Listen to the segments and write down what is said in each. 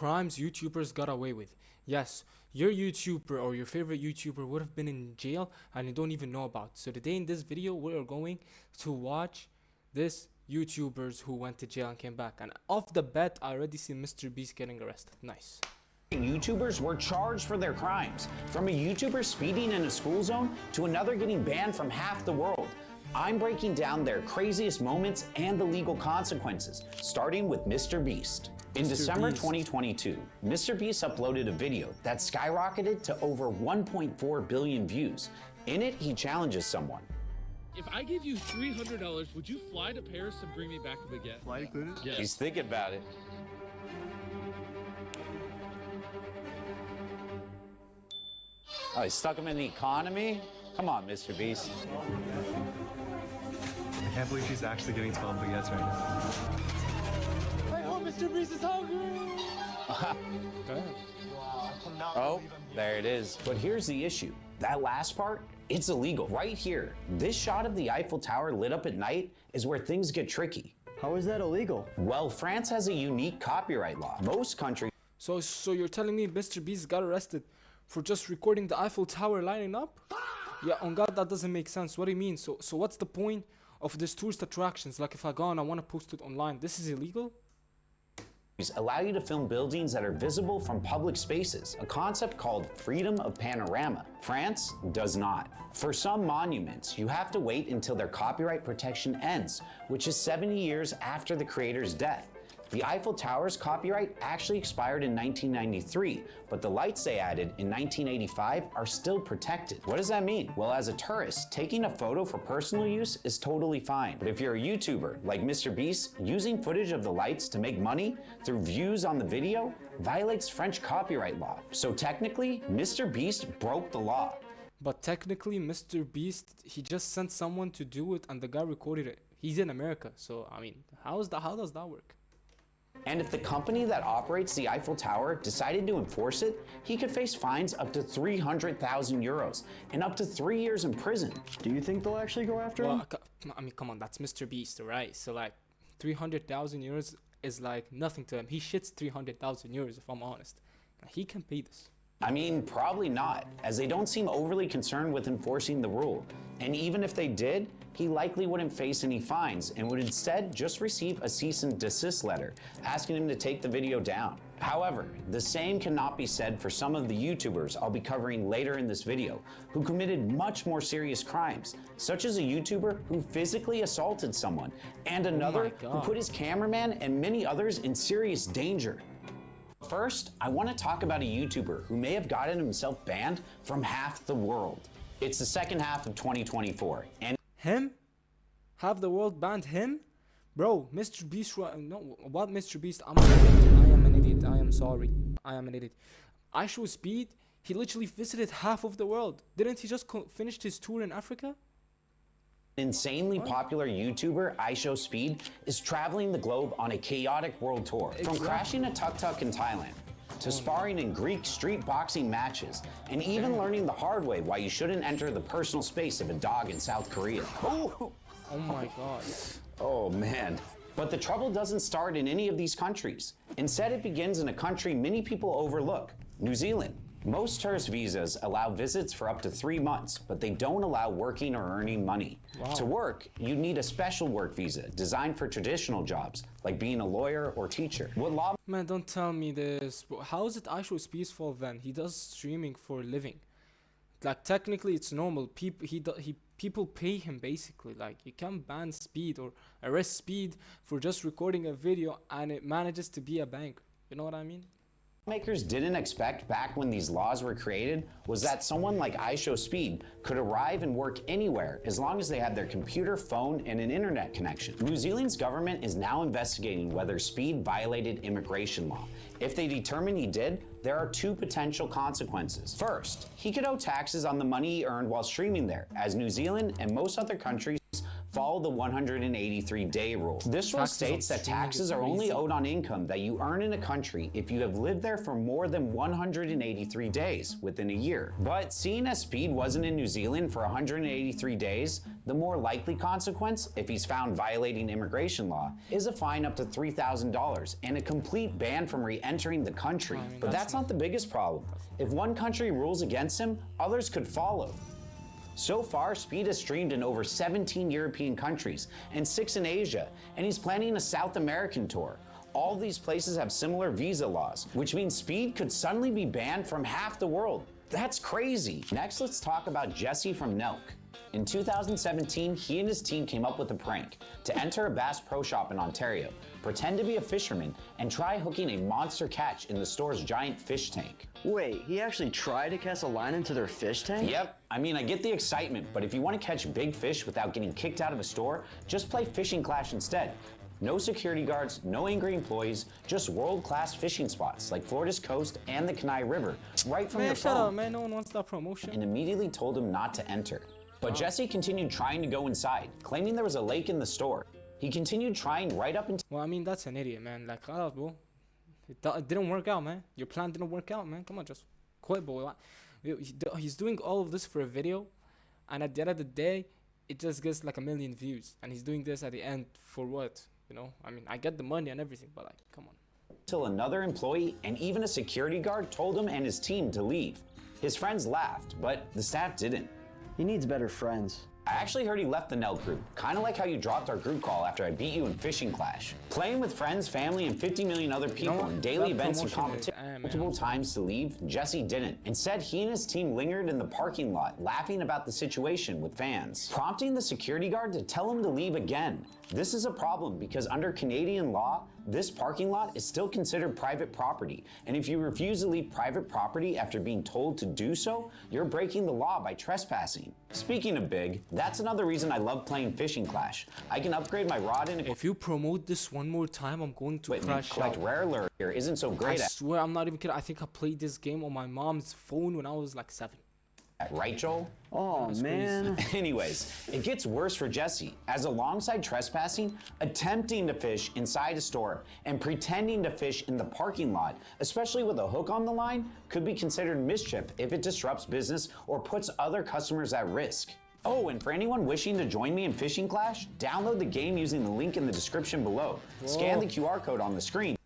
crimes YouTubers got away with. Yes, your YouTuber or your favorite YouTuber would have been in jail and you don't even know about. So today in this video, we are going to watch this YouTubers who went to jail and came back. And off the bat, I already see Mr. Beast getting arrested. Nice. YouTubers were charged for their crimes, from a YouTuber speeding in a school zone to another getting banned from half the world. I'm breaking down their craziest moments and the legal consequences, starting with Mr. Beast. In December 2022, Mr. Beast uploaded a video that skyrocketed to over 1.4 billion views. In it, he challenges someone. If I gave you $300, would you fly to Paris and bring me back a baguette? Flight included? Yes. He's thinking about it. Oh, he stuck him in the economy? Come on, Mr. Beast. I can't believe she's actually getting 12 baguettes right now. I hope Mr. Beast is hungry! Oh, there it is. But here's the issue. That last part, it's illegal. Right here, this shot of the Eiffel Tower lit up at night is where things get tricky. How is that illegal? Well, France has a unique copyright law. Most countries... So you're telling me Mr. Beast got arrested for just recording the Eiffel Tower lining up? Yeah, on God, that doesn't make sense. What do you mean? So what's the point of this tourist attractions? Like if I go and I want to post it online, this is illegal? allow you to film buildings that are visible from public spaces, a concept called freedom of panorama. France does not. For some monuments, you have to wait until their copyright protection ends, which is 70 years after the creator's death. The Eiffel Tower's copyright actually expired in 1993, but the lights they added in 1985 are still protected. What does that mean? Well, as a tourist, taking a photo for personal use is totally fine. But if you're a YouTuber like Mr. Beast, using footage of the lights to make money through views on the video violates French copyright law. So technically, Mr. Beast broke the law. But technically, Mr. Beast, he just sent someone to do it and the guy recorded it. He's in America, so I mean, how does that work? And if the company that operates the Eiffel Tower decided to enforce it, he could face fines up to 300,000 euros and up to 3 years in prison. Do you think they'll actually go after him? I mean, come on, that's Mr. Beast, right? So like 300,000 euros is like nothing to him. He shits 300,000 euros, if I'm honest. He can pay this. I mean, probably not, as they don't seem overly concerned with enforcing the rule. And even if they did, he likely wouldn't face any fines and would instead just receive a cease and desist letter asking him to take the video down. However, the same cannot be said for some of the YouTubers I'll be covering later in this video who committed much more serious crimes, such as a YouTuber who physically assaulted someone and another who put his cameraman and many others in serious danger. First, I want to talk about a YouTuber who may have gotten himself banned from half the world. It's the second half of 2024, and him? Have the world banned him? Bro, Mr. Beast, no, what Mr. Beast? I am an idiot. I am sorry. I am an idiot. IShowSpeed, he literally visited half of the world. Didn't he just finish his tour in Africa? Insanely popular YouTuber IShowSpeed is traveling the globe on a chaotic world tour. From crashing a tuk-tuk in Thailand, to sparring in Greek street boxing matches, and even learning the hard way why you shouldn't enter the personal space of a dog in South Korea. Oh my God. Oh man. But the trouble doesn't start in any of these countries. Instead, it begins in a country many people overlook, New Zealand. Most tourist visas allow visits for up to 3 months, but they don't allow working or earning money. Wow. To work, you need a special work visa designed for traditional jobs, like being a lawyer or teacher. Man, don't tell me this. How is it IShowSpeed's fault then? He does streaming for a living. Like, technically, it's normal. People pay him, basically. Like, you can't ban Speed or arrest Speed for just recording a video and it manages to be a bank. You know what I mean? Makers didn't expect back when these laws were created was that someone like IShowSpeed could arrive and work anywhere as long as they had their computer, phone, and an internet connection. New Zealand's government is now investigating whether Speed violated immigration law. If they determine he did, there are 2 potential consequences. First, he could owe taxes on the money he earned while streaming there, as New Zealand and most other countries follow the 183-day rule. This rule Taxes on states that streaming taxes is are only crazy. owed on income that you earn in a country if you have lived there for more than 183 days within a year. But seeing as Speed wasn't in New Zealand for 183 days, the more likely consequence, if he's found violating immigration law, is a fine up to $3,000 and a complete ban from re-entering the country. But that's not the biggest problem. If one country rules against him, others could follow. So far, Speed has streamed in over 17 European countries and 6 in Asia, and he's planning a South American tour. All these places have similar visa laws, which means Speed could suddenly be banned from half the world. That's crazy. Next, let's talk about Jesse from Nelk. In 2017, he and his team came up with a prank to enter a Bass Pro Shop in Ontario, pretend to be a fisherman, and try hooking a monster catch in the store's giant fish tank. Wait, he actually tried to cast a line into their fish tank? Yep, I mean, I get the excitement, but if you want to catch big fish without getting kicked out of a store, just play Fishing Clash instead. No security guards, no angry employees, just world-class fishing spots like Florida's coast and the Kenai River, right from Man, your shut phone. up, man. No one wants that promotion. And immediately told him not to enter. But Jesse continued trying to go inside, claiming there was a lake in the store. He continued trying right up until Well, I mean, that's an idiot, man. Like, bro. It didn't work out, man. Your plan didn't work out, man. Come on, just quit, boy. He's doing all of this for a video, and at the end of the day, it just gets like 1 million views. And he's doing this at the end for what? You know? I mean, I get the money and everything, but like, come on. another employee and even a security guard told him and his team to leave. His friends laughed, but the staff didn't. He needs better friends. I actually heard he left the Nell group, kind of like how you dropped our group call after I beat you in Fishing Clash. Playing with friends, family, and 50 million other people what? in daily That events and promotion is- competitions man. multiple times to leave, Jesse didn't. Instead, he and his team lingered in the parking lot, laughing about the situation with fans, prompting the security guard to tell him to leave again. This is a problem because under Canadian law, this parking lot is still considered private property, and if you refuse to leave private property after being told to do so, you're breaking the law by trespassing. Speaking of big, that's another reason I love playing Fishing Clash. I can upgrade my rod and If you promote this one more time, I'm going to equipment, crash collect out. rare lure here isn't so I great swear, I'm not even kidding. I think I played this game on my mom's phone when I was like 7. at, right, Joel? Oh, man. Anyways, it gets worse for Jesse, as alongside trespassing, attempting to fish inside a store and pretending to fish in the parking lot, especially with a hook on the line, could be considered mischief if it disrupts business or puts other customers at risk. Oh, and for anyone wishing to join me in Fishing Clash, download the game using the link in the description below. Scan the QR code on the screen.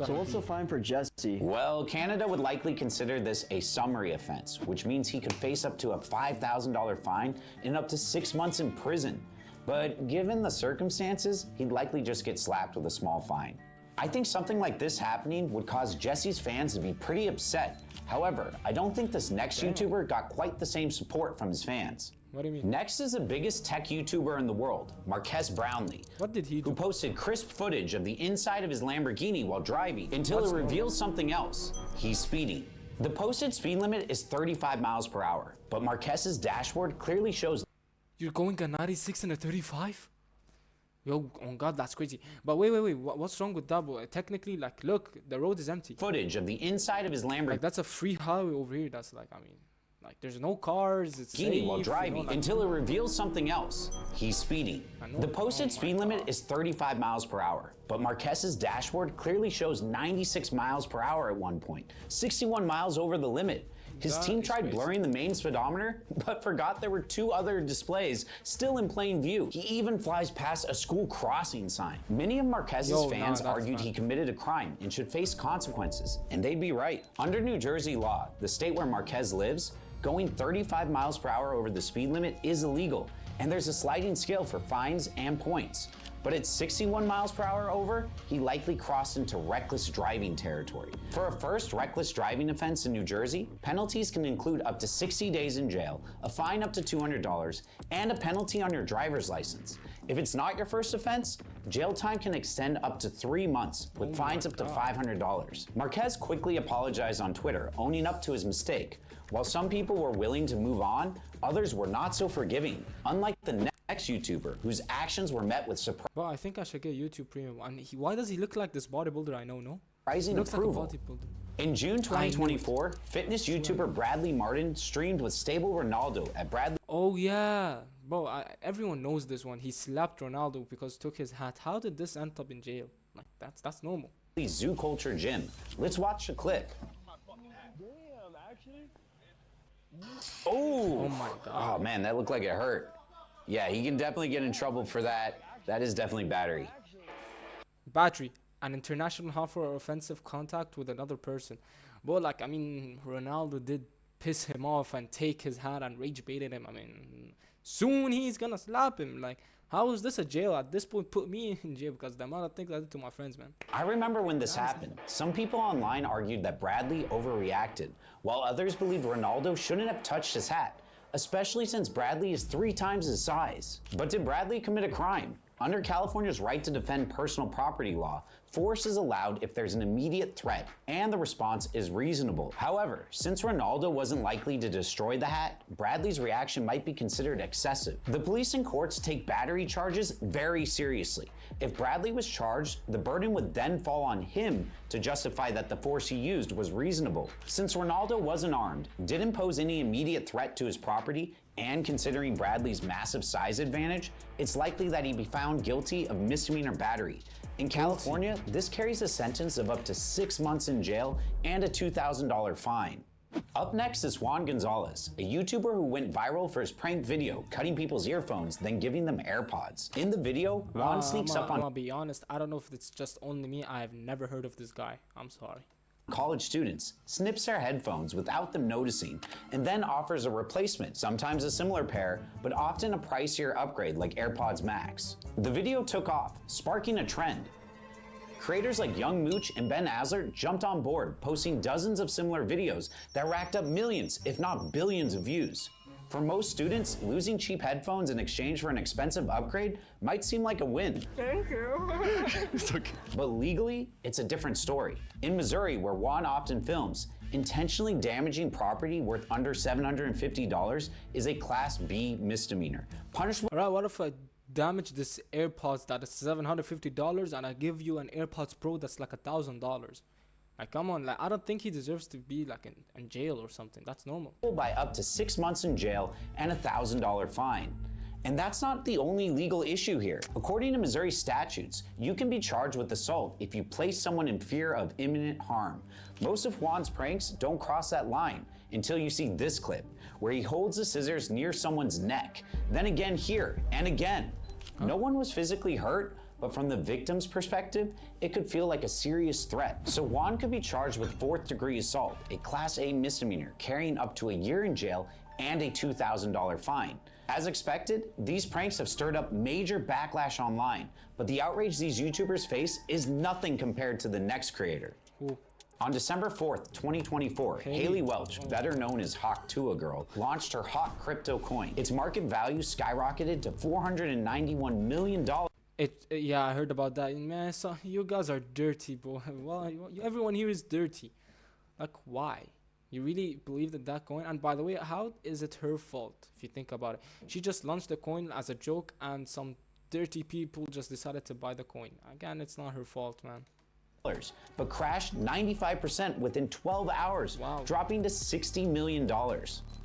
So what's the fine for Jesse? Well, Canada would likely consider this a summary offense, which means he could face up to a $5,000 fine and up to 6 months in prison. But given the circumstances, he'd likely just get slapped with a small fine. I think something like this happening would cause Jesse's fans to be pretty upset. However, I don't think this next YouTuber got quite the same support from his fans. What do you mean? Next is the biggest tech YouTuber in the world, Marques Brownlee, What did he who do? posted crisp footage of the inside of his Lamborghini while driving until What's it reveals something else. He's speeding. The posted speed limit is 35 miles per hour, but Marques's dashboard clearly shows You're going at 96 and a 35? Yo, oh god, that's crazy. But wait. What's wrong with that, boy? Technically, like, look, the road is empty. footage of the inside of his Like, Lamborghini that's a free highway over here. That's like, I mean, like, there's no cars. It's safe, while you driving know, like- until it reveals something else. He's speeding. know. The posted Oh my speed limit is 35 miles per hour, but Marques's dashboard clearly shows 96 miles per hour at one point, 61 miles over the limit. His That team is tried crazy. blurring the main speedometer, but forgot there were 2 other displays still in plain view. He even flies past a school crossing sign. Many of Marques's Yo, nah, fans that's argued not- he committed a crime and should face consequences, and they'd be right. Under New Jersey law, the state where Marques lives, going 35 miles per hour over the speed limit is illegal, and there's a sliding scale for fines and points. But at 61 miles per hour over, he likely crossed into reckless driving territory. For a first reckless driving offense in New Jersey, penalties can include up to 60 days in jail, a fine up to $200, and a penalty on your driver's license. If it's not your first offense, jail time can extend up to 3 months, with fines up to $500. Marques quickly apologized on Twitter, owning up to his mistake. While some people were willing to move on, others were not so forgiving, unlike the next YouTuber, whose actions were met with Well, I think I should get YouTube Premium. And why does he look like this bodybuilder I know, no? He surprising looks approval. like a bodybuilder. In June 2024, fitness YouTuber Bradley Martin streamed with Stable Ronaldo at Bradley Oh, yeah. Bro, everyone knows this one. He slapped Ronaldo because took his hat. How did this end up in jail? Like that's normal. Zoo Culture Gym. Let's watch the clip. Oh my god. Oh man, that looked like it hurt. Yeah, he can definitely get in trouble for that. That is definitely battery. Battery, an international harmful or offensive contact with another person. But like, I mean, Ronaldo did piss him off and take his hat and rage baited him. I mean, soon he's gonna slap him. Like, how is this a jail? At this point, put me in jail because the amount of things I did to my friends, man. I remember when this happened. Some people online argued that Bradley overreacted, while others believed Ronaldo shouldn't have touched his hat, especially since Bradley is 3 times his size. But did Bradley commit a crime? Under California's right to defend personal property law, force is allowed if there's an immediate threat and the response is reasonable. However, since Ronaldo wasn't likely to destroy the hat, Bradley's reaction might be considered excessive. The police and courts take battery charges very seriously. If Bradley was charged, the burden would then fall on him to justify that the force he used was reasonable. Since Ronaldo wasn't armed, didn't pose any immediate threat to his property, and considering Bradley's massive size advantage, it's likely that he'd be found guilty of misdemeanor battery. In California, this carries a sentence of up to 6 months in jail and a $2,000 fine. Up next is Juan Gonzalez, a YouTuber who went viral for his prank video, cutting people's earphones, then giving them AirPods. In the video, Juan sneaks up on I'll be honest, I don't know if it's just only me. I've never heard of this guy. I'm sorry. college students, snips their headphones without them noticing, and then offers a replacement, sometimes a similar pair, but often a pricier upgrade like AirPods Max. The video took off, sparking a trend. Creators like Young Mooch and Ben Asler jumped on board, posting dozens of similar videos that racked up millions, if not billions of views. For most students, losing cheap headphones in exchange for an expensive upgrade might seem like a win. Thank you. It's okay. But legally, it's a different story. In Missouri, where Juan often films, intentionally damaging property worth under $750 is a Class B misdemeanor, punishable. Alright, what if I damage this AirPods that is $750 and I give you an AirPods Pro that's like $1,000? Like, come on, like, I don't think he deserves to be like in jail or something. That's normal. By up to 6 months in jail and a $1,000 fine. And that's not the only legal issue here. According to Missouri statutes, you can be charged with assault if you place someone in fear of imminent harm. Most of Juan's pranks don't cross that line until you see this clip, where he holds the scissors near someone's neck, then again here, and again. No one was physically hurt, but from the victim's perspective, it could feel like a serious threat. So Juan could be charged with 4th-degree assault, a Class A misdemeanor, carrying up to a year in jail and a $2,000 fine. As expected, these pranks have stirred up major backlash online, but the outrage these YouTubers face is nothing compared to the next creator. Ooh. On December 4th, 2024, Haley Welch, better known as Hawk Tua Girl, launched her Hawk crypto coin. Its market value skyrocketed to $491 million. Yeah, I heard about that. Man, so you guys are dirty, bro. Well, everyone here is dirty. Like, why? You really believe that coin? And by the way, how is it her fault if you think about it? She just launched the coin as a joke, and some dirty people just decided to buy the coin. Again, it's not her fault, man. But crashed 95% within 12 hours, Wow. dropping to $60 million.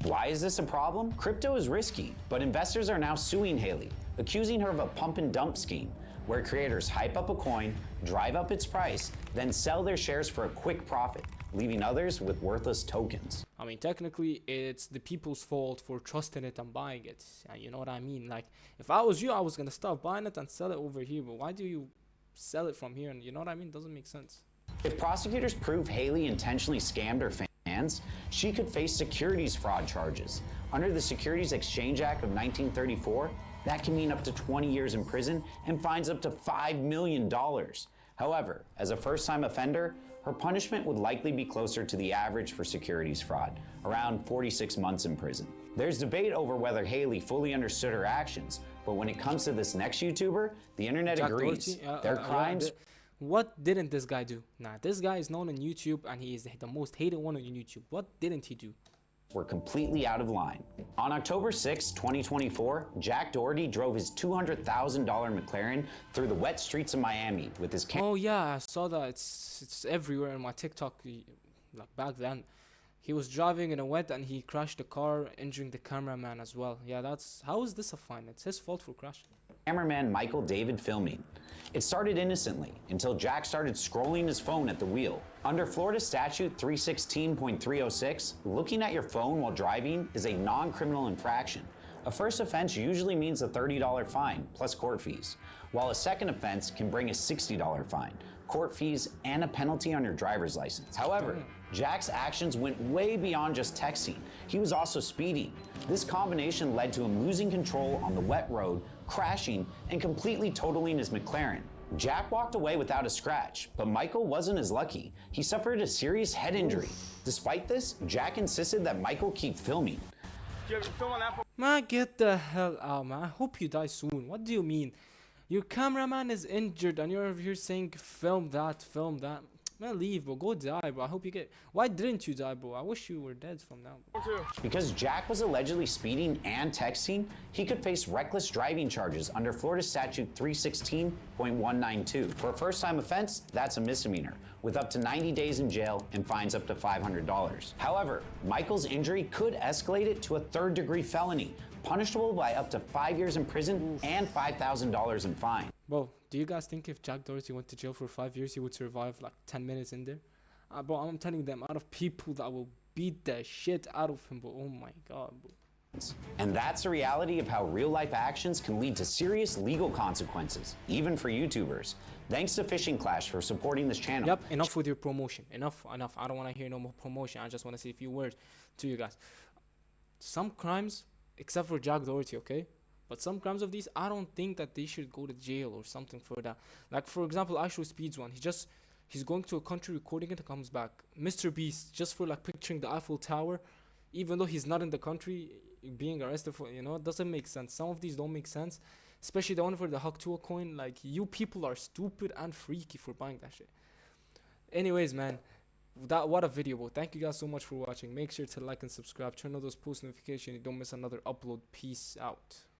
Why is this a problem? Crypto is risky, but investors are now suing Haley, accusing her of a pump and dump scheme, where creators hype up a coin, drive up its price, then sell their shares for a quick profit, leaving others with worthless tokens. I mean, technically, it's the people's fault for trusting it and buying it. You know what I mean? Like, if I was you, I was gonna stop buying it and sell it over here. But why do you sell it from here? And you know what I mean? Doesn't make sense. If prosecutors prove Haley intentionally scammed her fans, she could face securities fraud charges. Under the Securities Exchange Act of 1934, that can mean up to 20 years in prison and fines up to $5 million. However, as a first-time offender, her punishment would likely be closer to the average for securities fraud, around 46 months in prison. There's debate over whether Haley fully understood her actions, but when it comes to this next YouTuber, the internet Jack agrees. Dorsey, Their crimes... What didn't this guy do? Nah, this guy is known on YouTube and he is the most hated one on YouTube. What didn't he do? Were completely out of line. On October 6, 2024, Jack Doherty drove his $200,000 McLaren through the wet streets of Miami with his Oh yeah, I saw that. It's everywhere on my TikTok. Like back then, He was driving in a wet and he crashed the car, injuring the cameraman as well. Yeah, that's how is this a fine? It's his fault for crashing. Cameraman Michael David filming. It started innocently until Jack started scrolling his phone at the wheel. Under Florida Statute 316.306, looking at your phone while driving is a non-criminal infraction. A first offense usually means a $30 fine plus court fees, while a second offense can bring a $60 fine, court fees, and a penalty on your driver's license. However, Jack's actions went way beyond just texting. He was also speeding. This combination led to him losing control on the wet road, crashing, and completely totaling his McLaren. Jack walked away without a scratch, but Michael wasn't as lucky. He suffered a serious head injury. Despite this, Jack insisted that Michael keep filming. Man, get the hell out, man. I hope you die soon. What do you mean? Your cameraman is injured and you're over here saying film that, film that. Man, leave, bro. Go die, bro. I hope you get... Why didn't you die, bro? I wish you were dead from now. Because Jack was allegedly speeding and texting, he could face reckless driving charges under Florida Statute 316.192. For a first-time offense, that's a misdemeanor, with up to 90 days in jail and fines up to $500. However, Michael's injury could escalate it to a third-degree felony, punishable by up to 5 years in prison and $5,000 in fine. Bro, do you guys think if Jack Doherty went to jail for 5 years, he would survive like 10 minutes in there? Bro, I'm telling them, out of people that will beat the shit out of him, bro. Oh my god, bro. And that's the reality of how real-life actions can lead to serious legal consequences, even for YouTubers. Thanks to Fishing Clash for supporting this channel. Yep, enough with your promotion. Enough. I don't want to hear no more promotion. I just want to say a few words to you guys. Some crimes, except for Jack Doherty, okay? But some crimes of these, I don't think that they should go to jail or something for that. Like, for example, iShowSpeed's one. He's going to a country recording it and comes back. Mr. Beast, just for like picturing the Eiffel Tower, even though he's not in the country, being arrested for, it doesn't make sense. Some of these don't make sense. Especially the one for the Haktua coin. Like, you people are stupid and freaky for buying that shit. Anyways, man. What a video, bro. Thank you guys so much for watching. Make sure to like and subscribe. Turn on those post notifications. You don't miss another upload. Peace out.